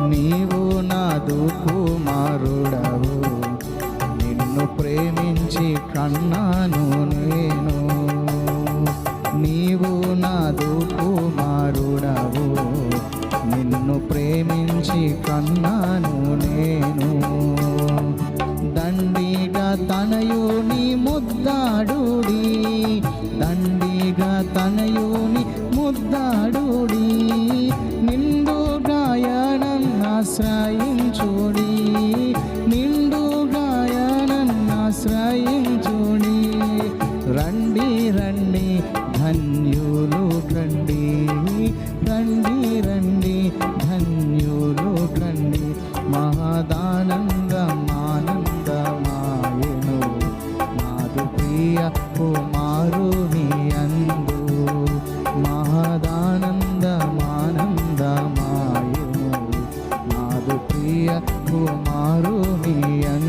నీవు నాదు కుమారుడవు, నిన్ను ప్రేమించి కన్నాను నేను. నీవు నాదు కుమారుడవు, నిన్ను ప్రేమించి కన్నాను నేను. దండిగా తనయుని ముద్దాడుడి, దండిగా తనయుని ముద్దాడుడి, ఆశ్రయించుడి, ఆశ్రయించుడి. రండి రండి ధన్యులు రండి, రండి రండి ధన్యులు రండి. మహదానందమానందమాయెను నాదు ప్రియ కుమారుని యందు. మహదానందమానందమాయెను నాదు ప్రియ కుమారుని యందు.